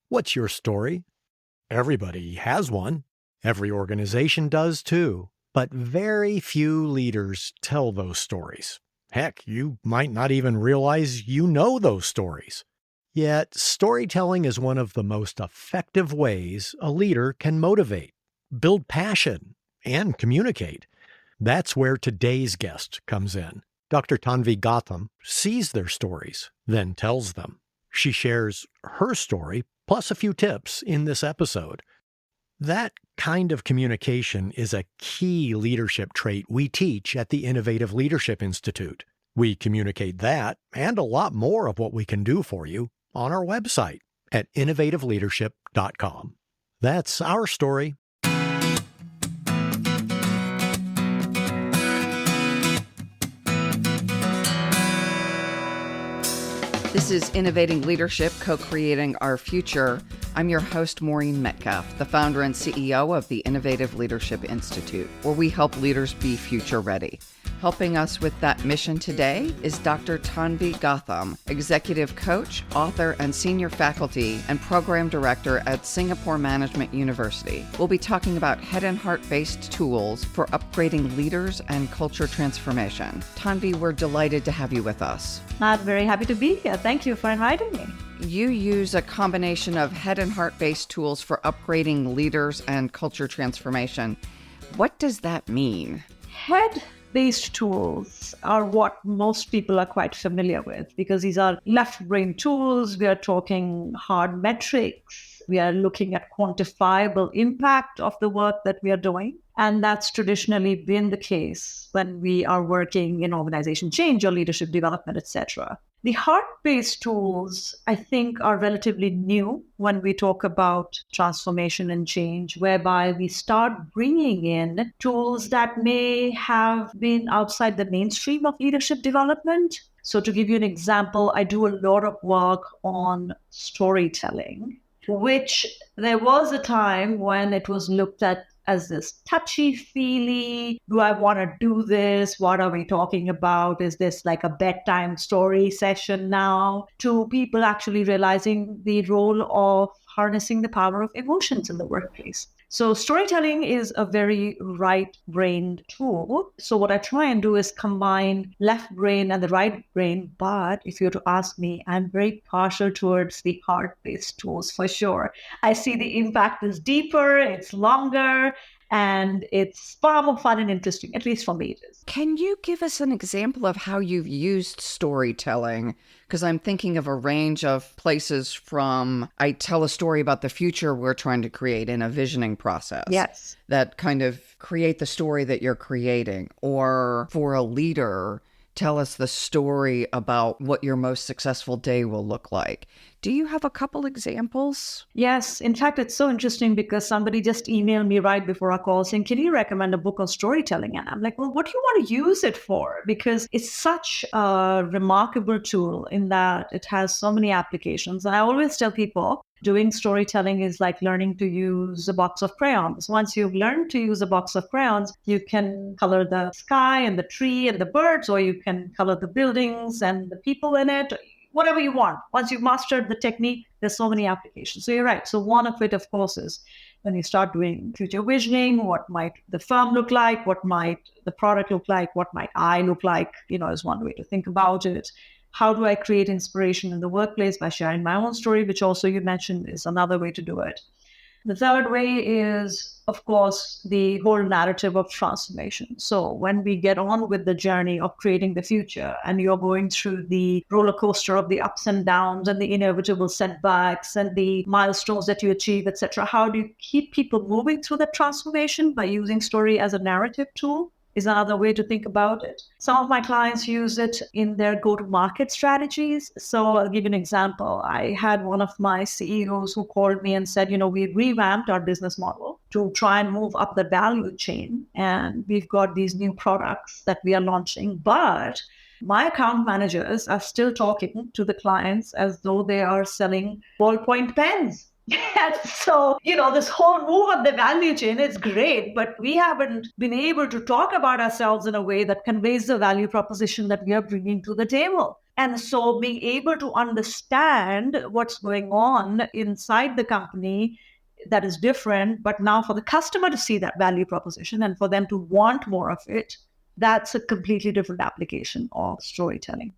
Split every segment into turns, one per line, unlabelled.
What's your story? Everybody has one. Every organization does too. But very few leaders tell those stories. Heck, you might not even realize you know those stories. Yet, storytelling is one of the most effective ways a leader can motivate, build passion, and communicate. That's where today's guest comes in. Dr. Tanvi Gautam sees their stories, then tells them. She shares her story, plus a few tips in this episode. That kind of communication is a key leadership trait we teach at the Innovative Leadership Institute. We communicate that and a lot more of what we can do for you on our website at innovativeleadership.com. That's our story.
This is Innovating Leadership, Co-Creating Our Future. I'm your host, Maureen Metcalf, the founder and CEO of the Innovative Leadership Institute, where we help leaders be future ready. Helping us with that mission today is Dr. Tanvi Gautam, executive coach, author, and senior faculty and program director at Singapore Management University. We'll be talking about head and heart-based tools for upgrading leaders and culture transformation. Tanvi, we're delighted to have you with us.
I'm very happy to be here. Thank you for inviting me.
You use a combination of head and heart-based tools for upgrading leaders and culture transformation. What does that mean?
Head-based tools are what most people are quite familiar with because these are left-brain tools. We are talking hard metrics. We are looking at quantifiable impact of the work that we are doing. And that's traditionally been the case when we are working in organization change or leadership development, etc. The heart-based tools, I think, are relatively new when we talk about transformation and change, whereby we start bringing in tools that may have been outside the mainstream of leadership development. So to give you an example, I do a lot of work on storytelling, which there was a time when it was looked at as this touchy-feely, do I want to do this? What are we talking about? Is this like a bedtime story session now? To people actually realizing the role of harnessing the power of emotions in the workplace. So storytelling is a very right-brained tool. So what I try and do is combine left brain and the right brain. But if you were to ask me, I'm very partial towards the heart-based tools for sure. I see the impact is deeper, it's longer, and it's far more fun and interesting, at least for me it is.
Can you give us an example of how you've used storytelling? Because I'm thinking of a range of places from, I tell a story about the future we're trying to create in a visioning process.
Yes.
That kind of create the story that you're creating. Or for a leader, tell us the story about what your most successful day will look like. Do you have a couple examples?
Yes. In fact, it's so interesting because somebody just emailed me right before our call saying, can you recommend a book on storytelling? And I'm like, well, what do you want to use it for? Because it's such a remarkable tool in that it has so many applications. And I always tell people, doing storytelling is like learning to use a box of crayons. Once you've learned to use a box of crayons, you can color the sky and the tree and the birds, or you can color the buildings and the people in it, whatever you want. Once you've mastered the technique, there's so many applications. So you're right. So one of it, of course, is when you start doing future visioning, what might the firm look like? What might the product look like? What might I look like? Is one way to think about it. How do I create inspiration in the workplace? By sharing my own story, which also you mentioned is another way to do it. The third way is, of course, the whole narrative of transformation. So when we get on with the journey of creating the future and you're going through the roller coaster of the ups and downs and the inevitable setbacks and the milestones that you achieve, etc., how do you keep people moving through the transformation? By using story as a narrative tool is another way to think about it. Some of my clients use it in their go-to-market strategies. So I'll give you an example. I had one of my CEOs who called me and said, we revamped our business model to try and move up the value chain. And we've got these new products that we are launching. But my account managers are still talking to the clients as though they are selling ballpoint pens. And so, this whole move up the value chain is great, but we haven't been able to talk about ourselves in a way that conveys the value proposition that we are bringing to the table. And so being able to understand what's going on inside the company that is different, but now for the customer to see that value proposition and for them to want more of it, that's a completely different application of storytelling.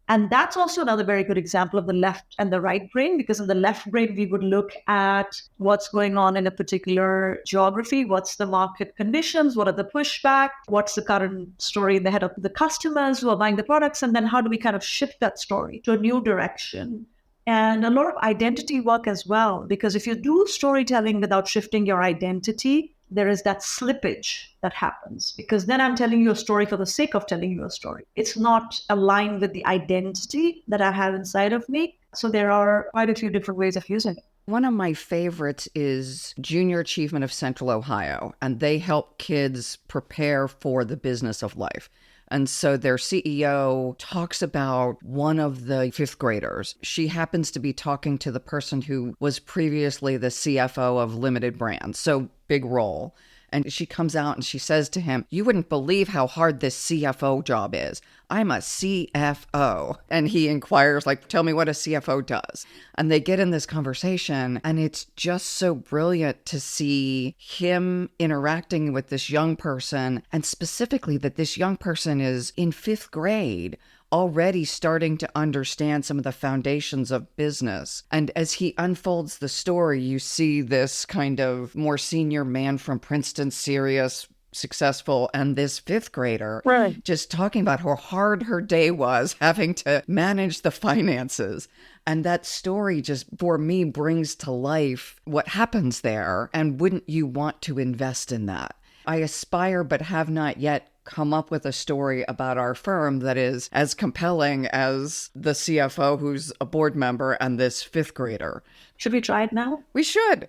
And that's also another very good example of the left and the right brain, because in the left brain, we would look at what's going on in a particular geography, what's the market conditions, what are the pushback, what's the current story in the head of the customers who are buying the products, and then how do we kind of shift that story to a new direction. And a lot of identity work as well, because if you do storytelling without shifting your identity, there is that slippage that happens, because then I'm telling you a story for the sake of telling you a story. It's not aligned with the identity that I have inside of me. So there are quite a few different ways of using it.
One of my favorites is Junior Achievement of Central Ohio, and they help kids prepare for the business of life. And so their CEO talks about one of the fifth graders. She happens to be talking to the person who was previously the CFO of Limited Brands. So big role. And she comes out and she says to him, "You wouldn't believe how hard this CFO job is. I'm a CFO." And he inquires, like, "Tell me what a CFO does." And they get in this conversation, and it's just so brilliant to see him interacting with this young person, and specifically that this young person is in fifth grade, already starting to understand some of the foundations of business. And as he unfolds the story, you see this kind of more senior man from Princeton, serious, successful, and this fifth grader just talking about how hard her day was having to manage the finances. And that story just, for me, brings to life what happens there. And wouldn't you want to invest in that? I aspire, but have not yet come up with a story about our firm that is as compelling as the CFO who's a board member and this fifth grader.
Should we try it now?
We should.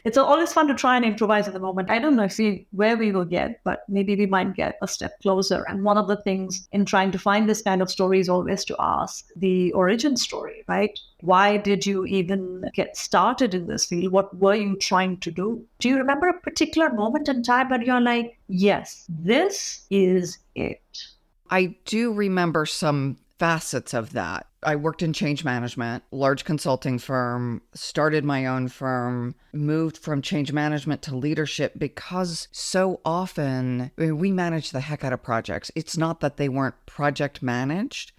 It's always fun to try and improvise in the moment. I don't know where we will get, but maybe we might get a step closer. And one of the things in trying to find this kind of story is always to ask the origin story, right? Why did you even get started in this field? What were you trying to do? Do you remember a particular moment in time where you're like, yes, this is it?
I do remember some facets of that. I worked in change management, large consulting firm, started my own firm, moved from change management to leadership because so often we manage the heck out of projects. It's not that they weren't project managed,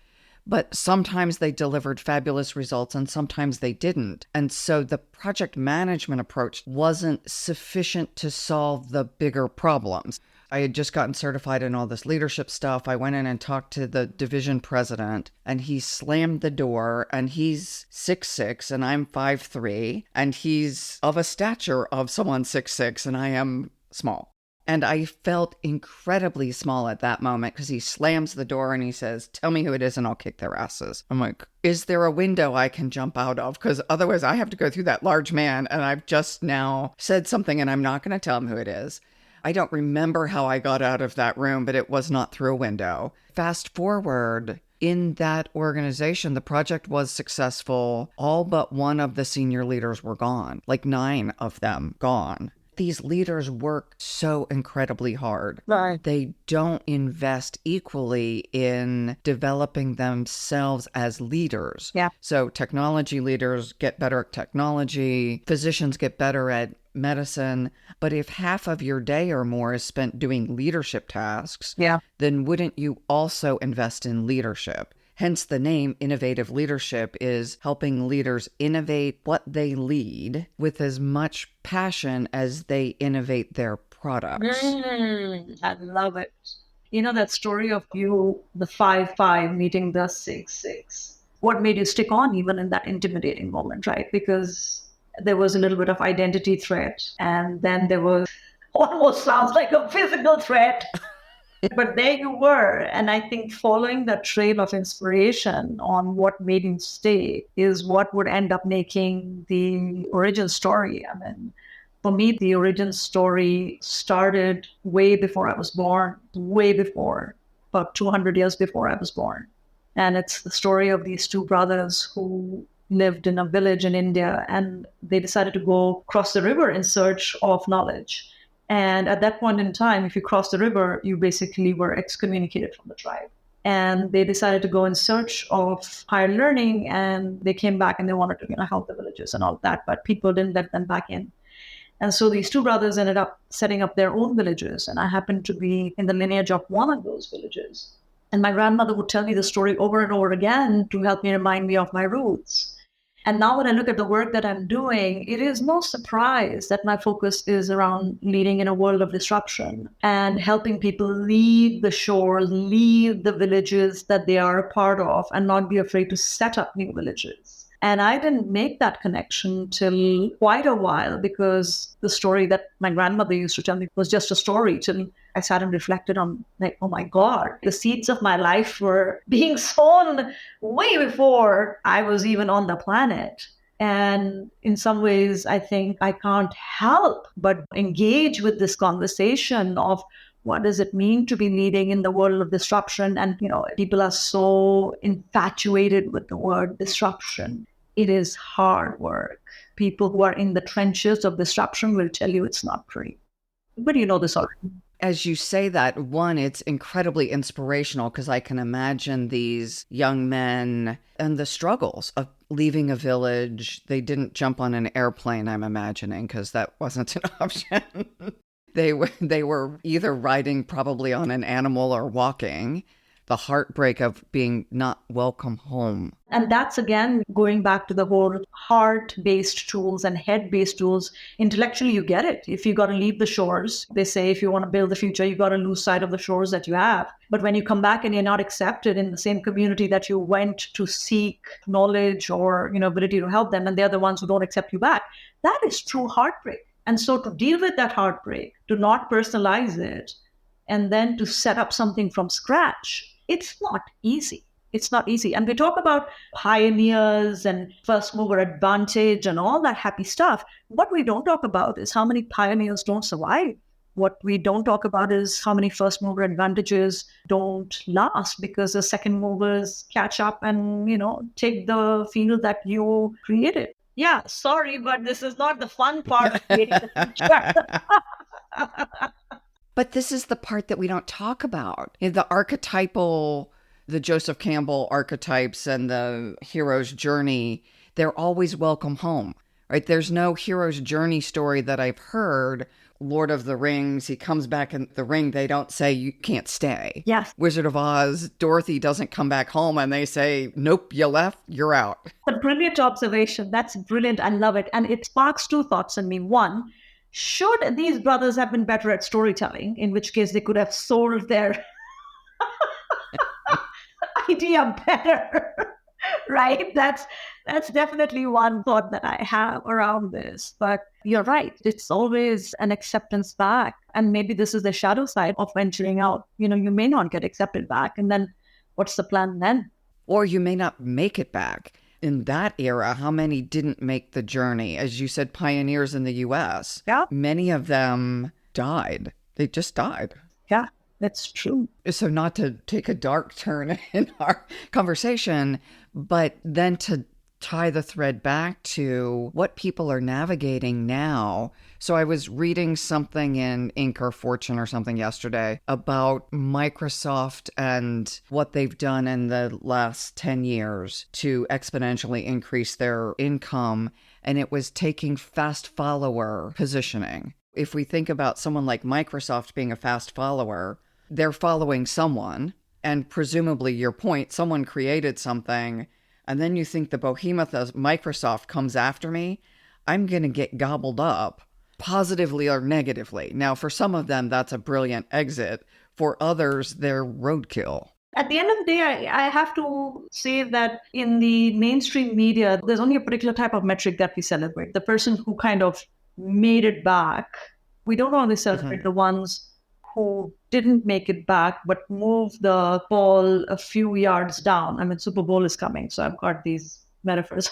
but sometimes they delivered fabulous results and sometimes they didn't. And so the project management approach wasn't sufficient to solve the bigger problems. I had just gotten certified in all this leadership stuff. I went in and talked to the division president, and he slammed the door, and he's 6'6", and I'm 5'3", and he's of a stature of someone 6'6", and I am small. And I felt incredibly small at that moment because he slams the door and he says, "Tell me who it is and I'll kick their asses." I'm like, is there a window I can jump out of? Because otherwise I have to go through that large man, and I've just now said something and I'm not going to tell him who it is. I don't remember how I got out of that room, but it was not through a window. Fast forward, in that organization, the project was successful. All but one of the senior leaders were gone, like 9 of them gone. These leaders work so incredibly hard.
Right.
They don't invest equally in developing themselves as leaders.
Yeah.
So technology leaders get better at technology, physicians get better at medicine. But if half of your day or more is spent doing leadership tasks, then wouldn't you also invest in leadership? Hence the name Innovative Leadership is helping leaders innovate what they lead with as much passion as they innovate their products.
I love it. You know that story of you, the 5'5", meeting the 6'6". What made you stick on even in that intimidating moment, right? Because there was a little bit of identity threat, and then there was almost sounds like a physical threat. But there you were. And I think following that trail of inspiration on what made you stay is what would end up making the origin story. I mean, for me, the origin story started way before I was born, way before, about 200 years before I was born. And it's the story of these 2 brothers who lived in a village in India, and they decided to go cross the river in search of knowledge. And at that point in time, if you crossed the river, you basically were excommunicated from the tribe. And they decided to go in search of higher learning, and they came back and they wanted to help the villages and all that, but people didn't let them back in. And so these two brothers ended up setting up their own villages, and I happened to be in the lineage of one of those villages. And my grandmother would tell me the story over and over again to help me remind me of my roots. And now when I look at the work that I'm doing, it is no surprise that my focus is around leading in a world of disruption and helping people leave the shores, leave the villages that they are a part of, and not be afraid to set up new villages. And I didn't make that connection till quite a while, because the story that my grandmother used to tell me was just a story, till I sat and reflected on, like, oh my God, the seeds of my life were being sown way before I was even on the planet. And in some ways, I think I can't help but engage with this conversation of what does it mean to be leading in the world of disruption? And, people are so infatuated with the word disruption. It is hard work. People who are in the trenches of disruption will tell you it's not pretty. But you know this already.
As you say that, one, it's incredibly inspirational, because I can imagine these young men and the struggles of leaving a village. They didn't jump on an airplane, I'm imagining, because that wasn't an option. They were either riding probably on an animal or walking. The heartbreak of being not welcome home.
And that's, again, going back to the whole heart-based tools and head-based tools. Intellectually, you get it. If you got to leave the shores, they say if you want to build the future, you got to lose sight of the shores that you have. But when you come back and you're not accepted in the same community that you went to seek knowledge or, ability to help them, and they're the ones who don't accept you back, that is true heartbreak. And so to deal with that heartbreak, to not personalize it, and then to set up something from scratch, it's not easy. It's not easy. And we talk about pioneers and first mover advantage and all that happy stuff. What we don't talk about is how many pioneers don't survive. What we don't talk about is how many first mover advantages don't last because the second movers catch up and, take the field that you created. Yeah, sorry, but this is not the fun part of creating the future.
But this is the part that we don't talk about. The archetypal, the Joseph Campbell archetypes and the hero's journey, they're always welcome home, right? There's no hero's journey story that I've heard. Lord of the Rings, he comes back in the ring. They don't say you can't stay.
Yes.
Wizard of Oz, Dorothy doesn't come back home and they say, nope, you left, you're out.
A brilliant observation. That's brilliant. I love it. And it sparks two thoughts in me. One, should these brothers have been better at storytelling, in which case they could have sold their idea better, right? That's definitely one thought that I have around this. But you're right. It's always an acceptance back. And maybe this is the shadow side of venturing out. You may not get accepted back. And then what's the plan then?
Or you may not make it back. In that era, how many didn't make the journey? As you said, pioneers in the U.S.
Yeah.
Many of them died. They just died.
Yeah, that's true.
So not to take a dark turn in our conversation, but then to tie the thread back to what people are navigating now. So I was reading something in Inc. or Fortune or something yesterday about Microsoft and what they've done in the last 10 years to exponentially increase their income. And it was taking fast follower positioning. If we think about someone like Microsoft being a fast follower, they're following someone. And presumably, your point, someone created something. And then you think the behemoth of Microsoft comes after me, I'm going to get gobbled up, positively or negatively. Now, for some of them, that's a brilliant exit. For others, they're roadkill.
At the end of the day, I have to say that in the mainstream media, there's only a particular type of metric that we celebrate. The person who kind of made it back. We don't always celebrate the ones who didn't make it back, but moved the ball a few yards down. I mean, Super Bowl is coming, so I've got these metaphors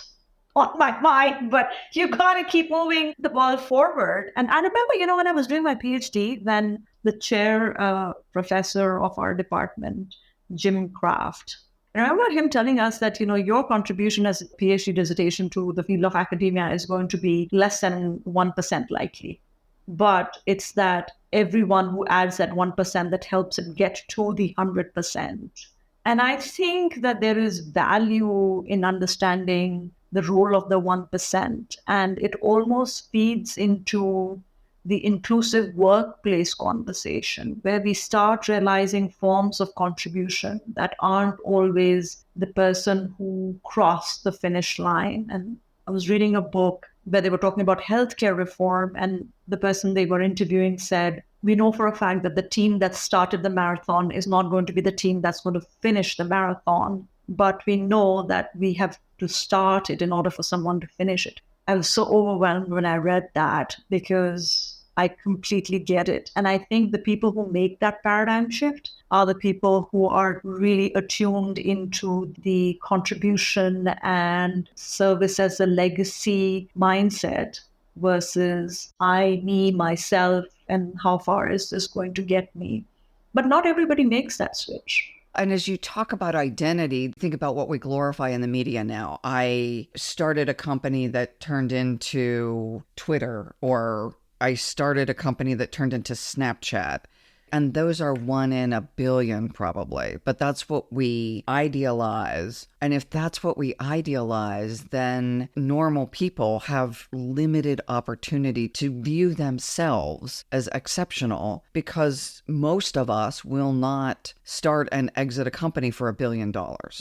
on my mind, but you gotta keep moving the ball forward. And I remember, when I was doing my PhD, then the chair professor of our department, Jim Kraft, I remember him telling us that, your contribution as a PhD dissertation to the field of academia is going to be less than 1% likely. But it's that everyone who adds that 1% that helps it get to the 100%. And I think that there is value in understanding the role of the 1%. And it almost feeds into the inclusive workplace conversation, where we start realizing forms of contribution that aren't always the person who crossed the finish line. And I was reading a book where they were talking about healthcare reform, and the person they were interviewing said, we know for a fact that the team that started the marathon is not going to be the team that's going to finish the marathon, but we know that we have to start it in order for someone to finish it. I was so overwhelmed when I read that because I completely get it. And I think the people who make that paradigm shift are the people who are really attuned into the contribution and service as a legacy mindset versus I, me, myself, and how far is this going to get me? But not everybody makes that switch.
And as you talk about identity, think about what we glorify in the media now. I started a company that turned into Twitter, or I started a company that turned into Snapchat. And those are 1 in a billion probably, but that's what we idealize. And if that's what we idealize, then normal people have limited opportunity to view themselves as exceptional, because most of us will not start and exit a company for $1 billion.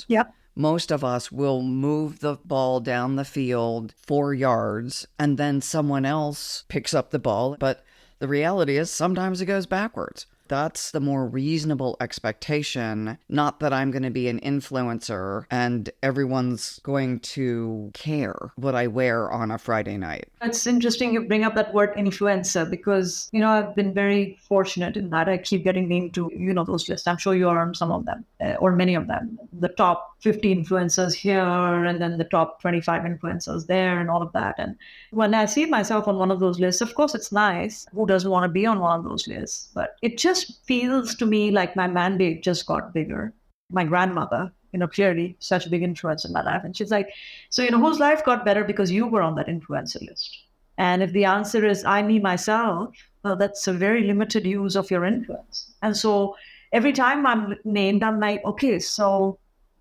Yep.
Most of us will move the ball down the field 4 yards and then someone else picks up the ball. But the reality is sometimes it goes backwards. That's the more reasonable expectation, not that I'm going to be an influencer and everyone's going to care what I wear on a Friday night.
It's interesting you bring up that word influencer because, I've been very fortunate in that I keep getting named to, those lists. I'm sure you are on some of them or many of them. The top 50 influencers here and then the top 25 influencers there and all of that. And when I see myself on one of those lists, of course, it's nice. Who doesn't want to be on one of those lists? But it just feels to me like my mandate just got bigger. My grandmother, clearly such a big influence in my life. And she's like, so, whose life got better because you were on that influencer list? And if the answer is I, me, myself, well, that's a very limited use of your influence. And so every time I'm named, I'm like, okay, so,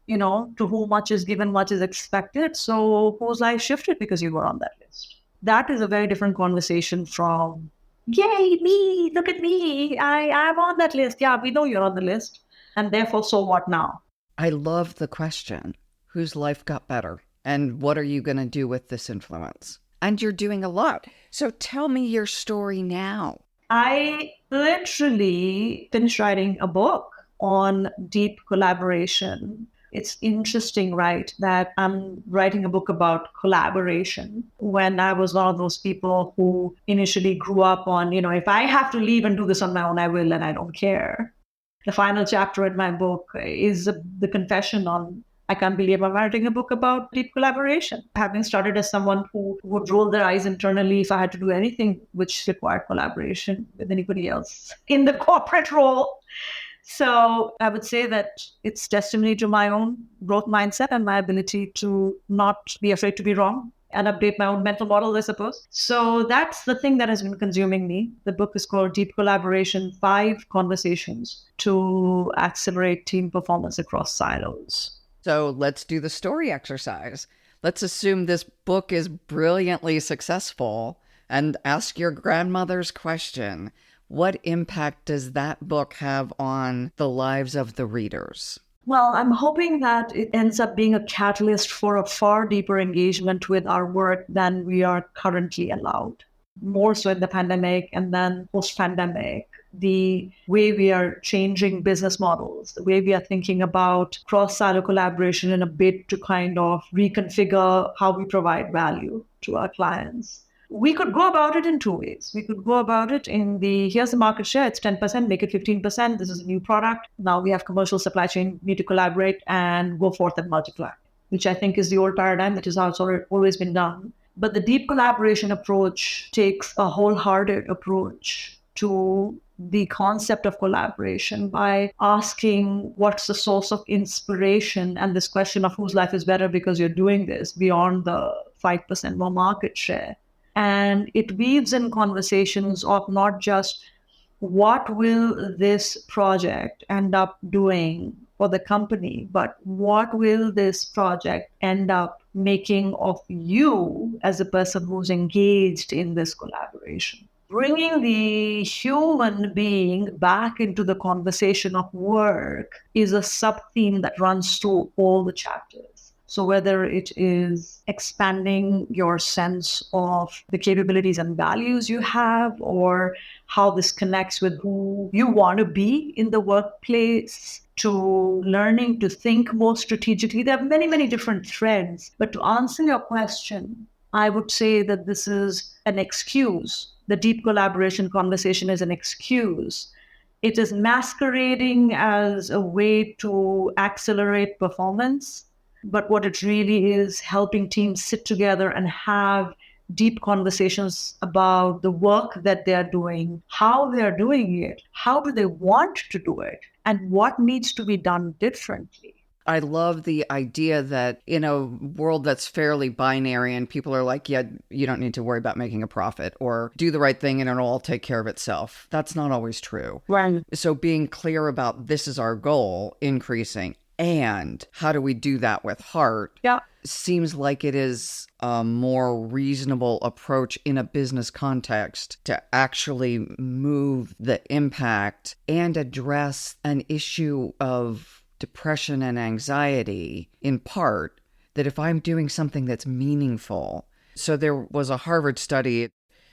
to whom much is given, much is expected. So whose life shifted because you were on that list? That is a very different conversation from, yay, me, look at me. I'm on that list. Yeah, we know you're on the list. And therefore, so what now?
I love the question, whose life got better? And what are you going to do with this influence? And you're doing a lot. So tell me your story now.
I literally finished writing a book on deep collaboration. It's interesting, right, that I'm writing a book about collaboration when I was one of those people who initially grew up on, if I have to leave and do this on my own, I will, and I don't care. The final chapter in my book is the confession on, I can't believe I'm writing a book about deep collaboration. Having started as someone who would roll their eyes internally if I had to do anything which required collaboration with anybody else in the corporate role. So I would say that it's testimony to my own growth mindset and my ability to not be afraid to be wrong and update my own mental model, I suppose. So that's the thing that has been consuming me. The book is called Deep Collaboration, 5 Conversations to Accelerate Team Performance Across Silos.
So let's do the story exercise. Let's assume this book is brilliantly successful and ask your grandmother's question. What impact does that book have on the lives of the readers?
Well, I'm hoping that it ends up being a catalyst for a far deeper engagement with our work than we are currently allowed. More so in the pandemic and then post-pandemic, the way we are changing business models, the way we are thinking about cross-silo collaboration in a bid to kind of reconfigure how we provide value to our clients. We could go about it in 2 ways. We could go about it in here's the market share, it's 10%, make it 15%. This is a new product. Now we have commercial supply chain, need to collaborate and go forth and multiply, which I think is the old paradigm, which is how it's always been done. But the deep collaboration approach takes a wholehearted approach to the concept of collaboration by asking what's the source of inspiration and this question of whose life is better because you're doing this beyond the 5% more market share. And it weaves in conversations of not just what will this project end up doing for the company, but what will this project end up making of you as a person who's engaged in this collaboration? Bringing the human being back into the conversation of work is a sub theme that runs through all the chapters. So, whether it is expanding your sense of the capabilities and values you have, or how this connects with who you want to be in the workplace, to learning to think more strategically, there are many, many different threads. But to answer your question, I would say that this is an excuse. The deep collaboration conversation is an excuse. It is masquerading as a way to accelerate performance. But what it really is, helping teams sit together and have deep conversations about the work that they're doing, how they're doing it, how do they want to do it, and what needs to be done differently.
I love the idea that in a world that's fairly binary and people are like, yeah, you don't need to worry about making a profit or do the right thing and it'll all take care of itself. That's not always true.
Right.
So being clear about this is our goal, increasing, and how do we do that with heart?
Yeah.
Seems like it is a more reasonable approach in a business context to actually move the impact and address an issue of depression and anxiety, in part, that if I'm doing something that's meaningful. So there was a Harvard study,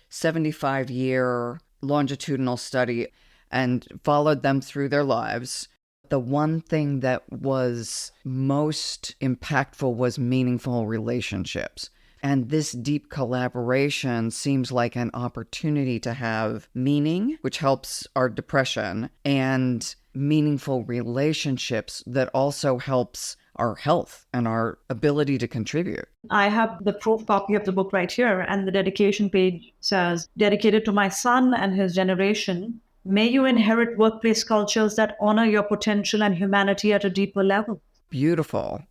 75-year longitudinal study, and followed them through their lives. The one thing that was most impactful was meaningful relationships. And this deep collaboration seems like an opportunity to have meaning, which helps our depression, and meaningful relationships that also helps our health and our ability to contribute.
I have the proof copy of the book right here, and the dedication page says, dedicated to my son and his generation. May you inherit workplace cultures that honor your potential and humanity at a deeper level.
Beautiful.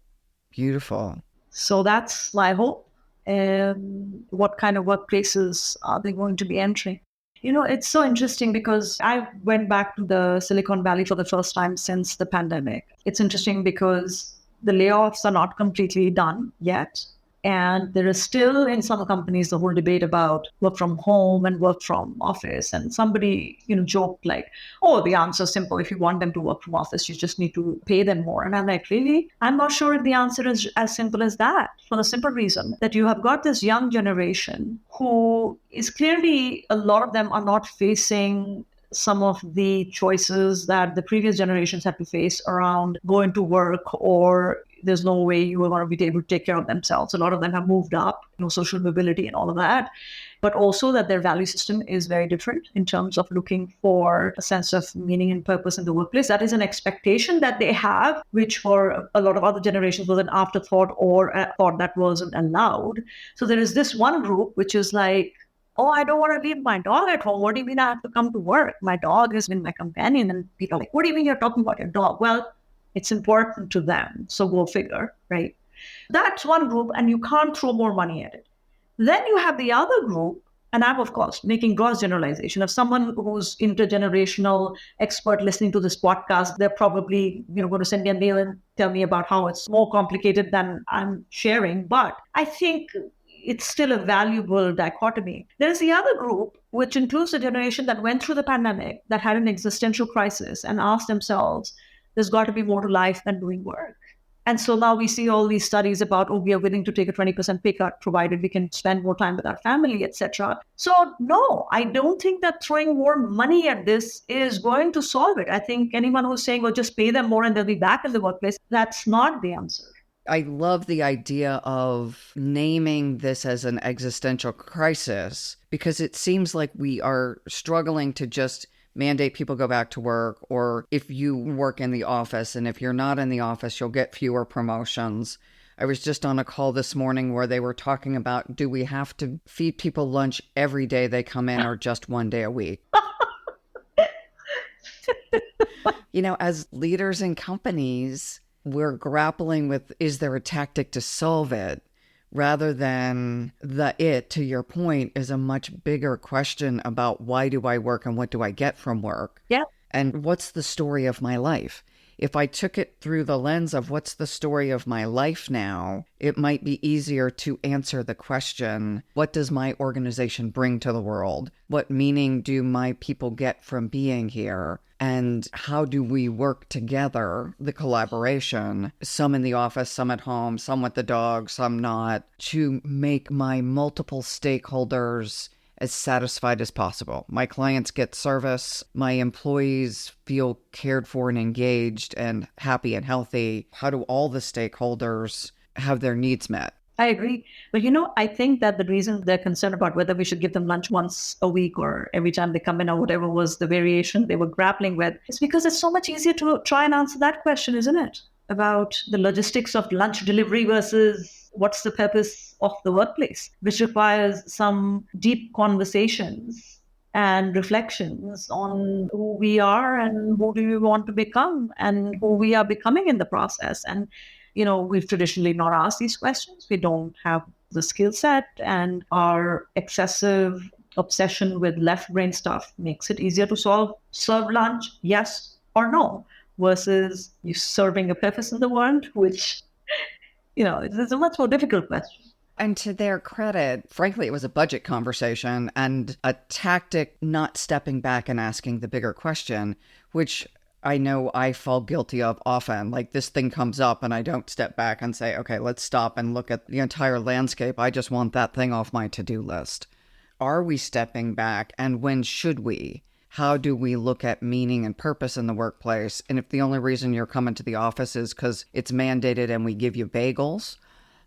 Beautiful.
So that's my hope. What kind of workplaces are they going to be entering? You know, it's so interesting because I went back to the Silicon Valley for the first time since the pandemic. It's interesting because the layoffs are not completely done yet. And there is still in some companies the whole debate about work from home and work from office. And somebody, joked like, oh, the answer is simple. If you want them to work from office, you just need to pay them more. And I'm like, really? I'm not sure if the answer is as simple as that, for the simple reason that you have got this young generation who is clearly, a lot of them are not facing some of the choices that the previous generations had to face around going to work, or there's no way you are going to be able to take care of themselves. A lot of them have moved up, social mobility and all of that, but also that their value system is very different in terms of looking for a sense of meaning and purpose in the workplace. That is an expectation that they have, which for a lot of other generations was an afterthought or a thought that wasn't allowed. So there is this one group which is like, oh, I don't want to leave my dog at home. What do you mean I have to come to work? My dog has been my companion. And people are like, what do you mean you're talking about your dog? Well, it's important to them. So go figure, right? That's one group, and you can't throw more money at it. Then you have the other group, and I'm, of course, making gross generalization of someone who's intergenerational expert listening to this podcast. They're probably, going to send me a mail and tell me about how it's more complicated than I'm sharing. But I think it's still a valuable dichotomy. There's the other group, which includes the generation that went through the pandemic, that had an existential crisis and asked themselves, there's got to be more to life than doing work. And so now we see all these studies about, we are willing to take a 20% pay cut provided we can spend more time with our family, etc. So no, I don't think that throwing more money at this is going to solve it. I think anyone who's saying, just pay them more and they'll be back in the workplace, that's not the answer.
I love the idea of naming this as an existential crisis, because it seems like we are struggling to just mandate people go back to work, or if you work in the office, and if you're not in the office, you'll get fewer promotions. I was just on a call this morning where they were talking about, do we have to feed people lunch every day they come in or just one day a week? As leaders in companies, we're grappling with, is there a tactic to solve it? Rather than to your point, is a much bigger question about why do I work and what do I get from work?
Yeah.
And what's the story of my life? If I took it through the lens of what's the story of my life now, it might be easier to answer the question, what does my organization bring to the world? What meaning do my people get from being here? And how do we work together, the collaboration, some in the office, some at home, some with the dog, some not, to make my multiple stakeholders as satisfied as possible. My clients get service, my employees feel cared for and engaged and happy and healthy. How do all the stakeholders have their needs met?
I agree. But I think that the reason they're concerned about whether we should give them lunch once a week or every time they come in or whatever was the variation they were grappling with is because it's so much easier to try and answer that question, isn't it? About the logistics of lunch delivery versus what's the purpose of the workplace, which requires some deep conversations and reflections on who we are and who do we want to become and who we are becoming in the process. And we've traditionally not asked these questions. We don't have the skill set, and our excessive obsession with left brain stuff makes it easier to serve lunch, yes or no, versus you serving a purpose in the world, which, it's a much more difficult question.
And to their credit, frankly, it was a budget conversation and a tactic not stepping back and asking the bigger question, which I know I fall guilty of often. Like this thing comes up and I don't step back and say, okay, let's stop and look at the entire landscape. I just want that thing off my to-do list. Are we stepping back, and when should we? How do we look at meaning and purpose in the workplace? And if the only reason you're coming to the office is because it's mandated and we give you bagels,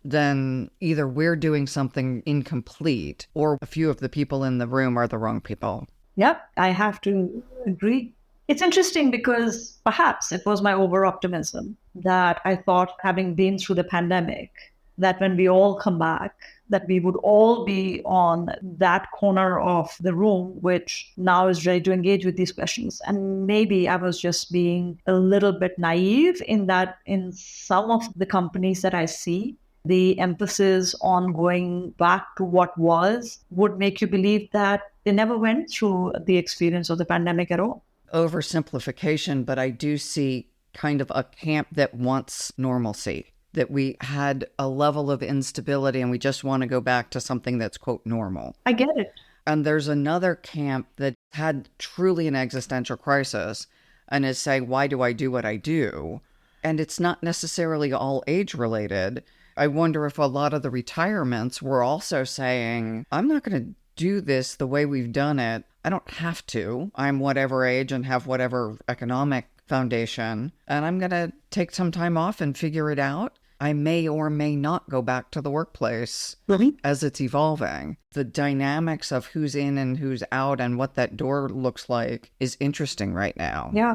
then either we're doing something incomplete or a few of the people in the room are the wrong people.
Yep, I have to agree. It's interesting because perhaps it was my over-optimism that I thought, having been through the pandemic, that when we all come back, that we would all be on that corner of the room, which now is ready to engage with these questions. And maybe I was just being a little bit naive in that in some of the companies that I see, the emphasis on going back to what was would make you believe that they never went through the experience of the pandemic at all.
Oversimplification, but I do see kind of a camp that wants normalcy, that we had a level of instability and we just want to go back to something that's, quote, normal.
I get it.
And there's another camp that had truly an existential crisis and is saying, why do I do what I do? And it's not necessarily all age related. I wonder if a lot of the retirements were also saying, I'm not going to do this the way we've done it. I don't have to. I'm whatever age and have whatever economic foundation, and I'm going to take some time off and figure it out. I may or may not go back to the workplace as it's evolving. The dynamics of who's in and who's out and what that door looks like is interesting right now.
Yeah.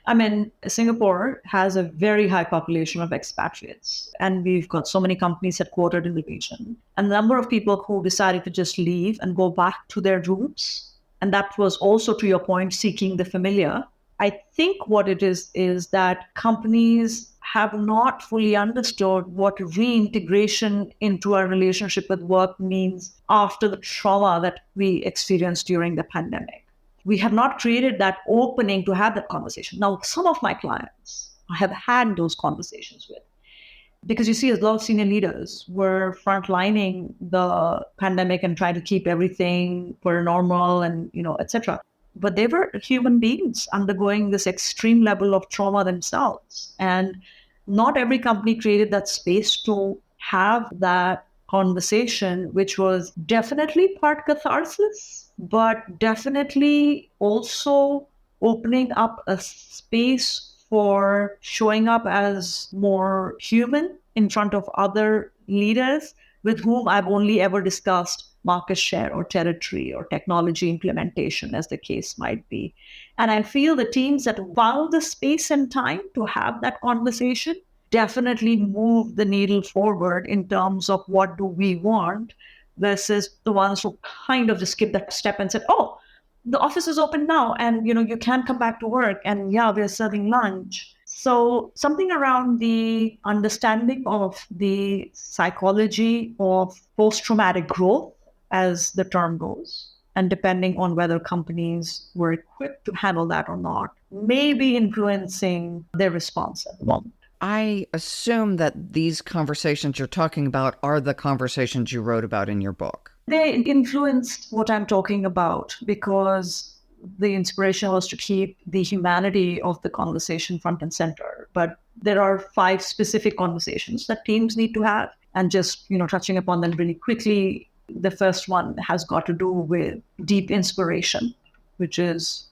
I mean, Singapore has a very high population of expatriates, and we've got so many companies headquartered in the region. And the number of people who decided to just leave and go back to their roots, and that was also, to your point, seeking the familiar. I think what it is that companies have not fully understood what reintegration into our relationship with work means after the trauma that we experienced during the pandemic. We have not created that opening to have that conversation. Now, some of my clients I have had those conversations with, because you see, a lot of senior leaders were frontlining the pandemic and trying to keep everything per normal and, etc. But they were human beings undergoing this extreme level of trauma themselves. And not every company created that space to have that conversation, which was definitely part catharsis, but definitely also opening up a space for showing up as more human in front of other leaders with whom I've only ever discussed market share or territory or technology implementation, as the case might be. And I feel the teams that found the space and time to have that conversation definitely move the needle forward in terms of what do we want versus the ones who kind of just skipped that step and said, oh, the office is open now and, you can come back to work and yeah, we're serving lunch. So something around the understanding of the psychology of post-traumatic growth, as the term goes, and depending on whether companies were equipped to handle that or not, may be influencing their response at the moment.
I assume that these conversations you're talking about are the conversations you wrote about in your book.
They influenced what I'm talking about because the inspiration was to keep the humanity of the conversation front and center. But there are 5 specific conversations that teams need to have. And just, touching upon them really quickly, the first one has got to do with deep inspiration, which is,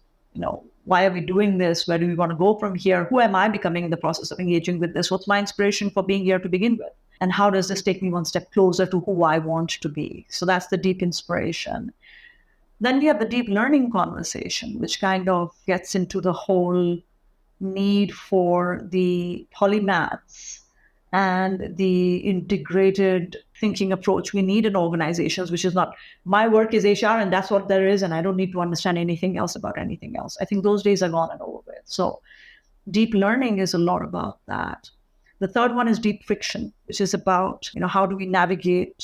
why are we doing this? Where do we want to go from here? Who am I becoming in the process of engaging with this? What's my inspiration for being here to begin with? And how does this take me one step closer to who I want to be? So that's the deep inspiration. Then we have the deep learning conversation, which kind of gets into the whole need for the polymaths and the integrated thinking approach we need in organizations, which is not my work is HR and that's what there is, and I don't need to understand anything else about anything else. I think those days are gone and over with. So deep learning is a lot about that. The third one is deep friction, which is about, how do we navigate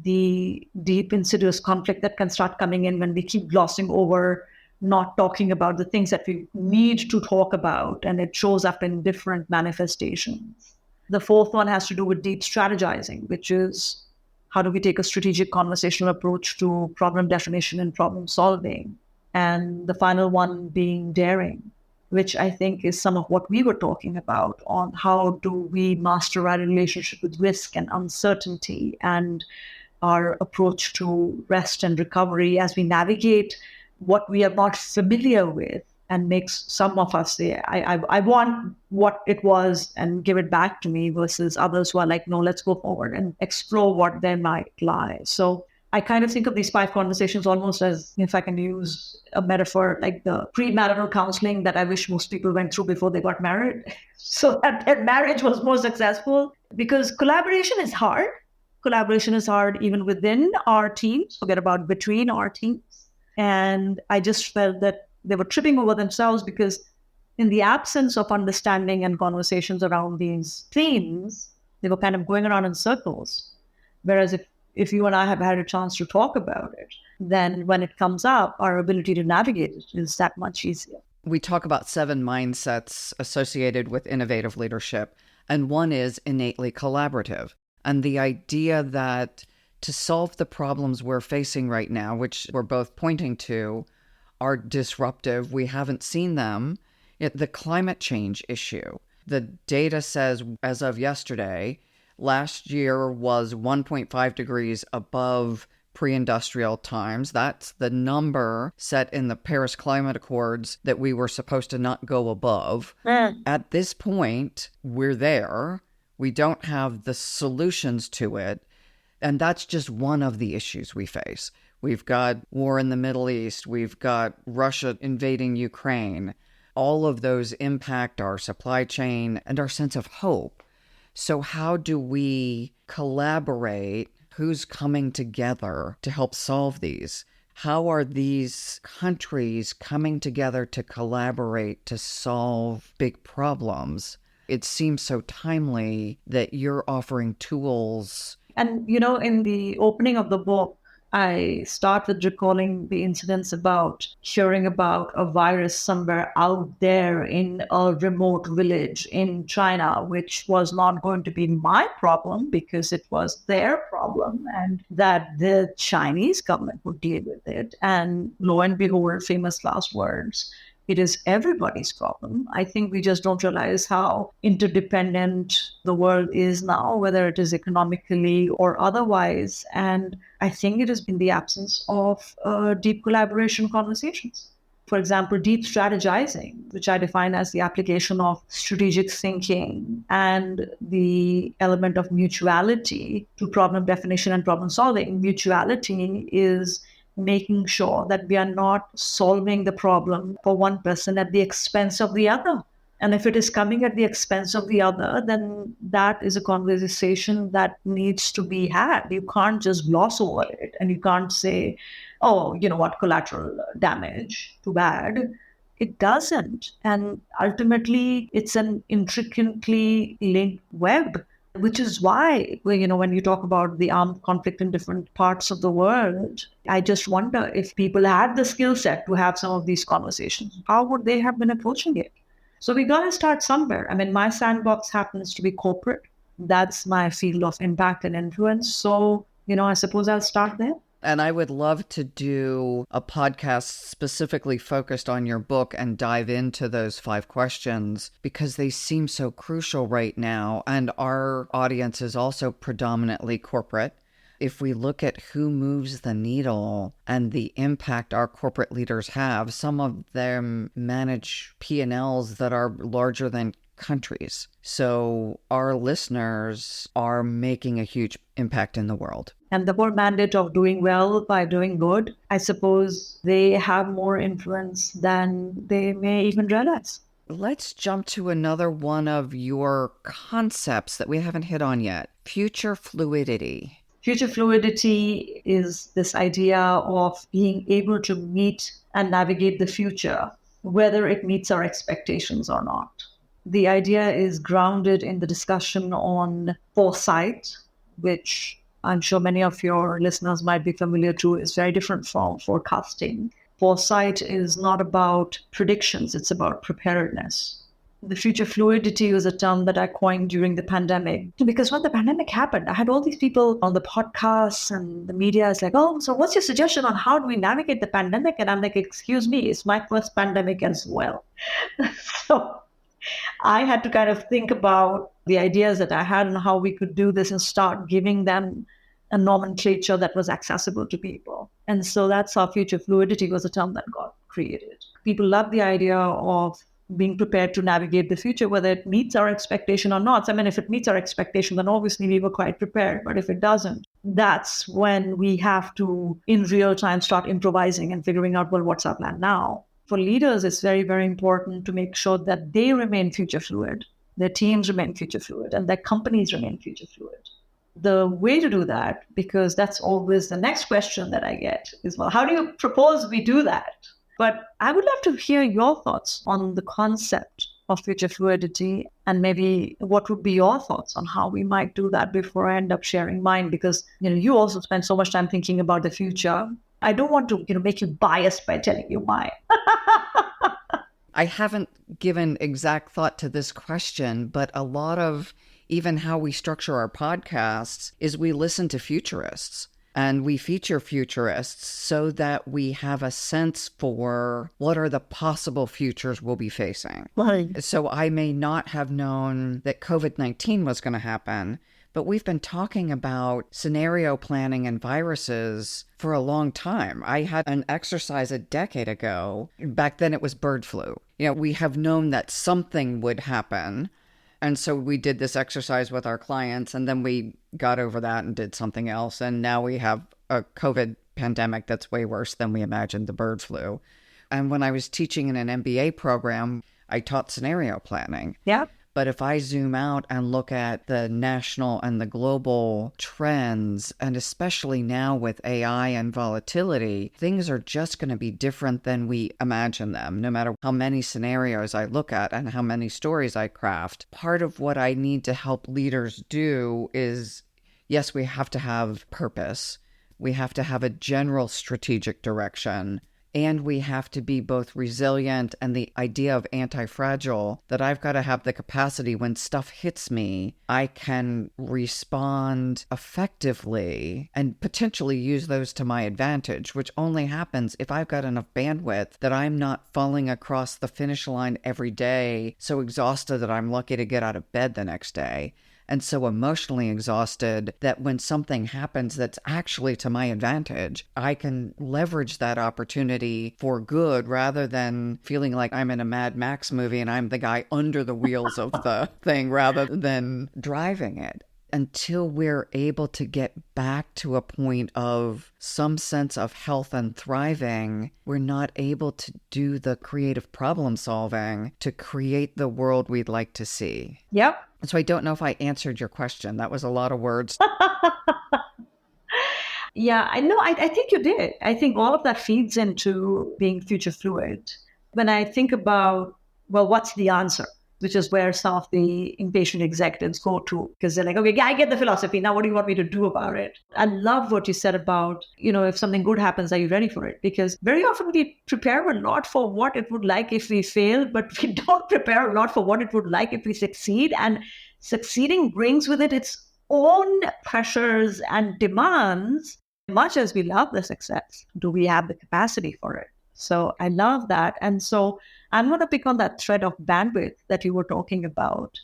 the deep insidious conflict that can start coming in when we keep glossing over, not talking about the things that we need to talk about, and it shows up in different manifestations. The fourth one has to do with deep strategizing, which is how do we take a strategic conversational approach to problem definition and problem solving? And the final one being daring, which I think is some of what we were talking about on how do we master our relationship with risk and uncertainty and our approach to rest and recovery as we navigate what we are not familiar with, and makes some of us say, I want what it was and give it back to me, versus others who are like, no, let's go forward and explore what there might lie. So I kind of think of these 5 conversations almost as, if I can use a metaphor, like the premarital counseling that I wish most people went through before they got married. So that marriage was more successful, because collaboration is hard. Collaboration is hard even within our teams, forget about between our teams. And I just felt that they were tripping over themselves because in the absence of understanding and conversations around these themes, they were kind of going around in circles. Whereas if you and I have had a chance to talk about it, then when it comes up, our ability to navigate it is that much easier.
We talk about 7 mindsets associated with innovative leadership, and one is innately collaborative. And the idea that to solve the problems we're facing right now, which we're both pointing to, are disruptive. We haven't seen them. The climate change issue. The data says, as of yesterday, last year was 1.5 degrees above pre-industrial times. That's the number set in the Paris Climate Accords that we were supposed to not go above. At this point, we're there. We don't have the solutions to it. And that's just one of the issues we face. We've got war in the Middle East. We've got Russia invading Ukraine. All of those impact our supply chain and our sense of hope. So how do we collaborate? Who's coming together to help solve these? How are these countries coming together to collaborate to solve big problems? It seems so timely that you're offering tools.
And, in the opening of the book, I start with recalling the incidents about hearing about a virus somewhere out there in a remote village in China, which was not going to be my problem because it was their problem, and that the Chinese government would deal with it. And lo and behold, famous last words, it is everybody's problem. I think we just don't realize how interdependent the world is now, whether it is economically or otherwise. And I think it is in the absence of deep collaboration conversations. For example, deep strategizing, which I define as the application of strategic thinking and the element of mutuality to problem definition and problem solving. Mutuality is making sure that we are not solving the problem for one person at the expense of the other. And if it is coming at the expense of the other, then that is a conversation that needs to be had. You can't just gloss over it, and you can't say, oh, you know what, collateral damage, too bad. It doesn't. And ultimately, it's an intricately linked web. Which is why, when you talk about the armed conflict in different parts of the world, I just wonder if people had the skill set to have some of these conversations, how would they have been approaching it? So we got to start somewhere. I mean, my sandbox happens to be corporate. That's my field of impact and influence. So, I suppose I'll start there.
And I would love to do a podcast specifically focused on your book and dive into those 5 questions because they seem so crucial right now. And our audience is also predominantly corporate. If we look at who moves the needle and the impact our corporate leaders have, some of them manage P&Ls that are larger than countries. So our listeners are making a huge impact in the world.
And the whole mandate of doing well by doing good, I suppose they have more influence than they may even realize.
Let's jump to another one of your concepts that we haven't hit on yet, future fluidity.
Future fluidity is this idea of being able to meet and navigate the future, whether it meets our expectations or not. The idea is grounded in the discussion on foresight, which I'm sure many of your listeners might be familiar to, is very different from forecasting. Foresight is not about predictions, it's about preparedness. The future fluidity was a term that I coined during the pandemic. Because when the pandemic happened, I had all these people on the podcasts and the media is like, oh, so what's your suggestion on how do we navigate the pandemic? And I'm like, excuse me, it's my first pandemic as well. So I had to kind of think about the ideas that I had and how we could do this and start giving them a nomenclature that was accessible to people. And so that's how future fluidity was a term that got created. People love the idea of being prepared to navigate the future, whether it meets our expectation or not. I mean, if it meets our expectation, then obviously we were quite prepared. But if it doesn't, that's when we have to, in real time, start improvising and figuring out, well, what's our plan now? For leaders, it's very, very important to make sure that they remain future fluid, their teams remain future fluid, and their companies remain future fluid. The way to do that, because that's always the next question that I get, is, well, how do you propose we do that? But I would love to hear your thoughts on the concept of future fluidity and maybe what would be your thoughts on how we might do that before I end up sharing mine, because you also spend so much time thinking about the future. I don't want to make you biased by telling you mine.
I haven't given exact thought to this question, but a lot of even how we structure our podcasts is we listen to futurists and we feature futurists so that we have a sense for what are the possible futures we'll be facing.
Right.
So I may not have known that COVID-19 was going to happen, but we've been talking about scenario planning and viruses for a long time. I had an exercise a decade ago. Back then it was bird flu. We have known that something would happen. And so we did this exercise with our clients, and then we got over that and did something else. And now we have a COVID pandemic that's way worse than we imagined, the bird flu. And when I was teaching in an MBA program, I taught scenario planning.
Yeah.
But if I zoom out and look at the national and the global trends, and especially now with AI and volatility, things are just going to be different than we imagine them, no matter how many scenarios I look at and how many stories I craft. Part of what I need to help leaders do is, yes, we have to have purpose. We have to have a general strategic direction. And we have to be both resilient and the idea of anti-fragile, that I've got to have the capacity when stuff hits me, I can respond effectively and potentially use those to my advantage, which only happens if I've got enough bandwidth that I'm not falling across the finish line every day, so exhausted that I'm lucky to get out of bed the next day. And so emotionally exhausted that when something happens that's actually to my advantage, I can leverage that opportunity for good rather than feeling like I'm in a Mad Max movie and I'm the guy under the wheels of the thing rather than driving it. Until we're able to get back to a point of some sense of health and thriving, we're not able to do the creative problem solving to create the world we'd like to see.
Yep.
So I don't know if I answered your question. That was a lot of words.
Yeah, I know. I think you did. I think all of that feeds into being future fluid. When I think about, well, what's the answer? which is where some of the impatient executives go to, because they're like, okay, yeah, I get the philosophy. Now, what do you want me to do about it? I love what you said about, if something good happens, are you ready for it? Because very often we prepare a lot for what it would like if we fail, but we don't prepare a lot for what it would like if we succeed. And succeeding brings with it its own pressures and demands. Much as we love the success, do we have the capacity for it? So I love that. And so I'm going to pick on that thread of bandwidth that you were talking about.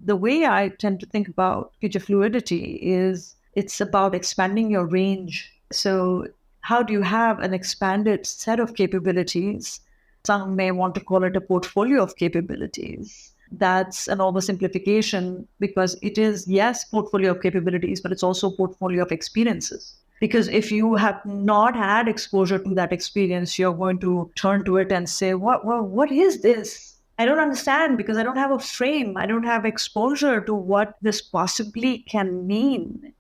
The way I tend to think about future fluidity is it's about expanding your range. So how do you have an expanded set of capabilities? Some may want to call it a portfolio of capabilities. That's an oversimplification because it is, yes, portfolio of capabilities, but it's also portfolio of experiences. Because if you have not had exposure to that experience, you're going to turn to it and say, what is this? I don't understand because I don't have a frame. I don't have exposure to what this possibly can mean.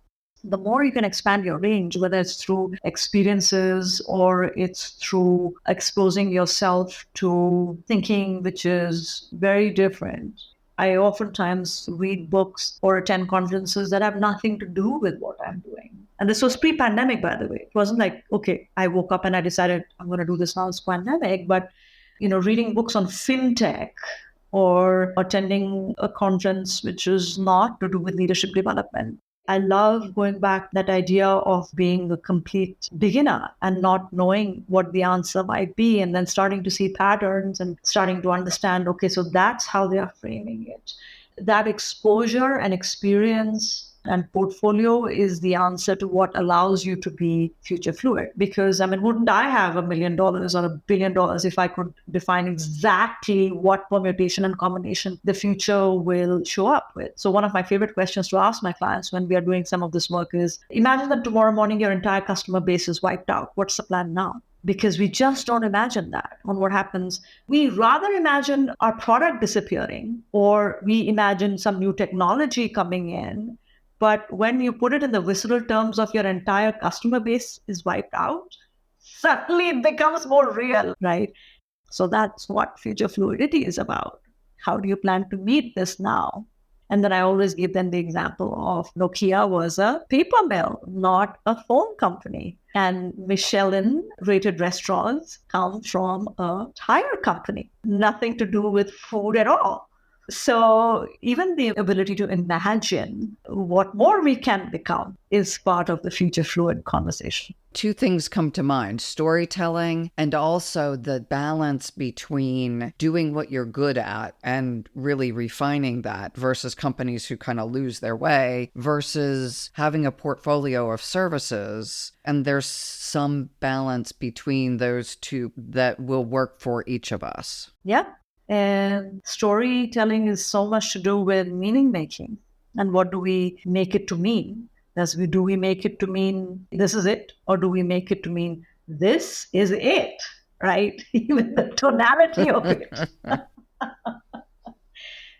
The more you can expand your range, whether it's through experiences or it's through exposing yourself to thinking which is very different. I oftentimes read books or attend conferences that have nothing to do with what I'm doing. And this was pre-pandemic, by the way. It wasn't like, okay, I woke up and I decided I'm going to do this now, it's pandemic. But, reading books on fintech or attending a conference which is not to do with leadership development. I love going back that idea of being a complete beginner and not knowing what the answer might be, and then starting to see patterns and starting to understand, okay, so that's how they are framing it. That exposure and experience and portfolio is the answer to what allows you to be future fluid. Because, wouldn't I have $1 million or $1 billion if I could define exactly what permutation and combination the future will show up with? So one of my favorite questions to ask my clients when we are doing some of this work is, imagine that tomorrow morning your entire customer base is wiped out. What's the plan now? Because we just don't imagine that on what happens. We rather imagine our product disappearing, or we imagine some new technology coming in. But when you put it in the visceral terms of your entire customer base is wiped out, suddenly it becomes more real, right? So that's what future fluidity is about. How do you plan to meet this now? And then I always give them the example of Nokia was a paper mill, not a phone company. And Michelin-rated restaurants come from a tire company. Nothing to do with food at all. So even the ability to imagine what more we can become is part of the future fluid conversation.
Two things come to mind: storytelling and also the balance between doing what you're good at and really refining that versus companies who kind of lose their way versus having a portfolio of services. And there's some balance between those two that will work for each of us.
Yeah. And storytelling is so much to do with meaning making. And what do we make it to mean? Do we make it to mean this is it? Or do we make it to mean this is it? Right? Even the tonality of it.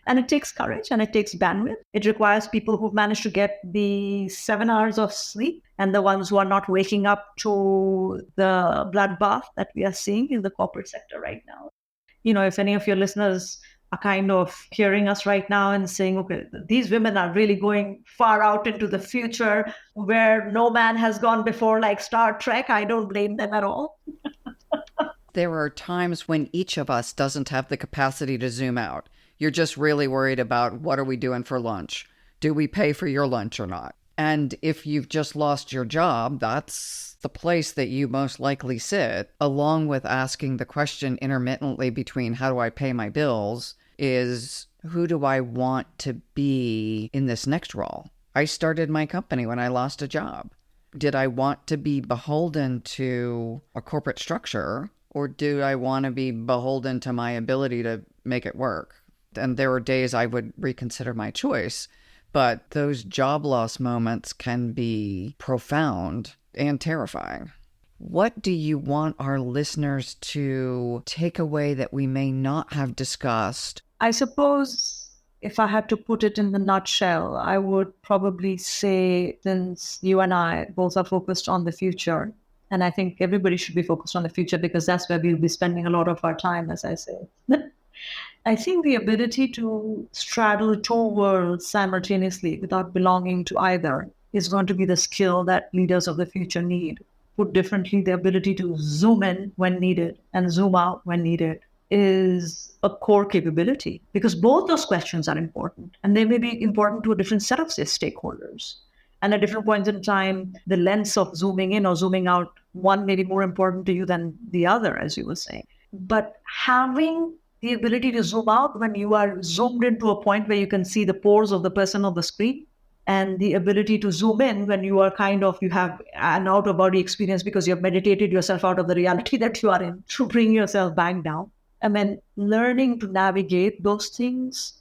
And it takes courage and it takes bandwidth. It requires people who've managed to get the 7 hours of sleep and the ones who are not waking up to the bloodbath that we are seeing in the corporate sector right now. If any of your listeners are kind of hearing us right now and saying, okay, these women are really going far out into the future where no man has gone before, like Star Trek, I don't blame them at all.
There are times when each of us doesn't have the capacity to zoom out. You're just really worried about what are we doing for lunch? Do we pay for your lunch or not? And if you've just lost your job, that's the place that you most likely sit, along with asking the question intermittently between how do I pay my bills is who do I want to be in this next role? I started my company when I lost a job. Did I want to be beholden to a corporate structure, or do I want to be beholden to my ability to make it work? And there were days I would reconsider my choice. But those job loss moments can be profound and terrifying. What do you want our listeners to take away that we may not have discussed?
I suppose if I had to put it in the nutshell, I would probably say, since you and I both are focused on the future, and I think everybody should be focused on the future because that's where we'll be spending a lot of our time, as I say. I think the ability to straddle two worlds simultaneously without belonging to either is going to be the skill that leaders of the future need. Put differently, the ability to zoom in when needed and zoom out when needed is a core capability, because both those questions are important and they may be important to a different set of stakeholders. And at different points in time, the lens of zooming in or zooming out, one may be more important to you than the other, as you were saying. But having the ability to zoom out when you are zoomed into a point where you can see the pores of the person on the screen, and the ability to zoom in when you are you have an out of body experience because you have meditated yourself out of the reality that you are in to bring yourself back down. And then learning to navigate those things,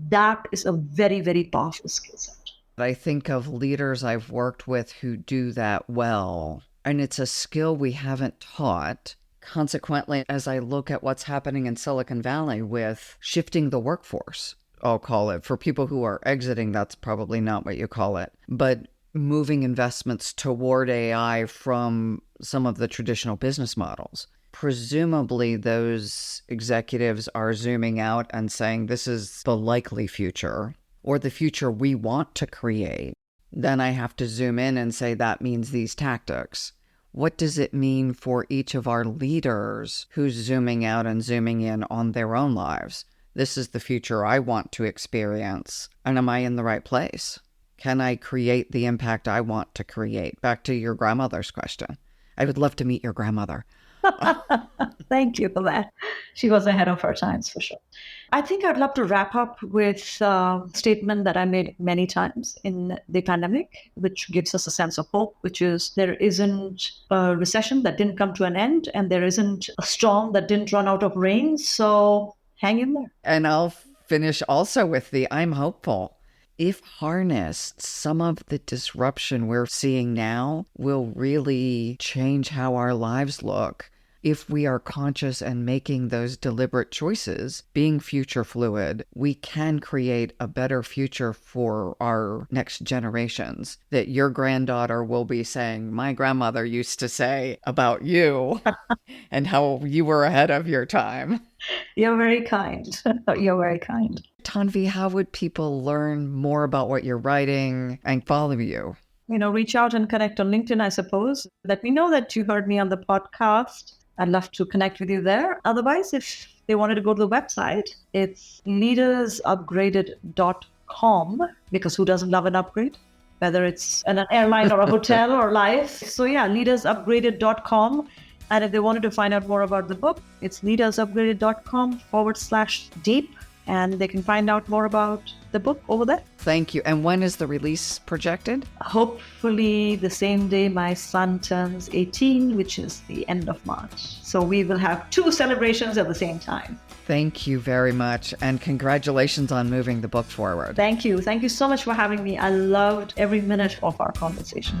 that is a very, very powerful skill set.
I think of leaders I've worked with who do that well, and it's a skill we haven't taught. Consequently, as I look at what's happening in Silicon Valley with shifting the workforce, I'll call it, for people who are exiting, that's probably not what you call it, but moving investments toward AI from some of the traditional business models. Presumably, those executives are zooming out and saying, this is the likely future, or the future we want to create. Then I have to zoom in and say, that means these tactics. What does it mean for each of our leaders who's zooming out and zooming in on their own lives? This is the future I want to experience. And am I in the right place? Can I create the impact I want to create? Back to your grandmother's question. I would love to meet your grandmother.
Thank you for that. She was ahead of her times for sure. I think I'd love to wrap up with a statement that I made many times in the pandemic, which gives us a sense of hope, which is there isn't a recession that didn't come to an end, and there isn't a storm that didn't run out of rain. So hang in there.
And I'll finish also with the I'm hopeful. If harnessed, some of the disruption we're seeing now will really change how our lives look. If we are conscious and making those deliberate choices, being future fluid, we can create a better future for our next generations. That your granddaughter will be saying, my grandmother used to say about you and how you were ahead of your time.
You're very kind. You're very kind.
Tanvi, how would people learn more about what you're writing and follow you?
Reach out and connect on LinkedIn, I suppose. Let me know that you heard me on the podcast. I'd love to connect with you there. Otherwise, if they wanted to go to the website, it's leadersupgraded.com, because who doesn't love an upgrade? Whether it's an airline or a hotel or life. So yeah, leadersupgraded.com. And if they wanted to find out more about the book, it's leadersupgraded.com/deep. And they can find out more about the book over there.
Thank you. And when is the release projected?
Hopefully the same day my son turns 18, which is the end of March. So we will have 2 celebrations at the same time.
Thank you very much. And congratulations on moving the book forward.
Thank you. Thank you so much for having me. I loved every minute of our conversation.